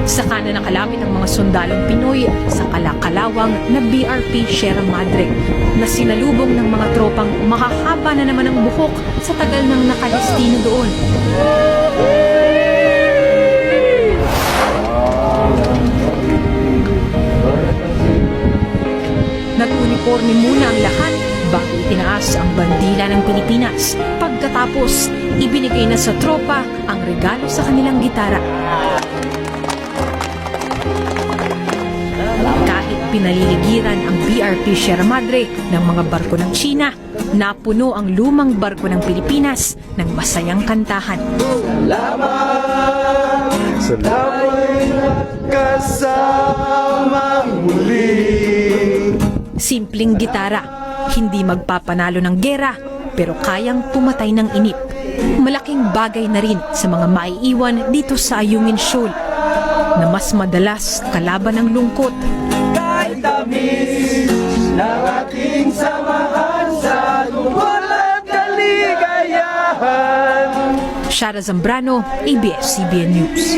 Saka na nakalapit ang mga sundalong Pinoy sa kalakalawang na BRP Sierra Madre na sinalubong ng mga tropang makahaba na naman ang buhok sa tagal ng nakadestino doon. Nag-uniforme muna ang lahat bago itinaas ang bandila ng Pilipinas. Pagkatapos, ibinigay na sa tropa ang regalo sa kanilang gitara. Kahit pinaliligiran ang BRP Sierra Madre ng mga barko ng China, napuno ang lumang barko ng Pilipinas ng masayang kantahan. Salamat kasama muli. Simpleng gitara, hindi magpapanalo ng gera, pero kayang pumatay ng inip. Malaking bagay na rin sa mga maiiwan dito sa Ayungin Shoal, na mas madalas kalaban ng lungkot. Kahit tamis ng ating samahan sa tungkol at kaligayahan. Shara Zambrano, ABS-CBN News.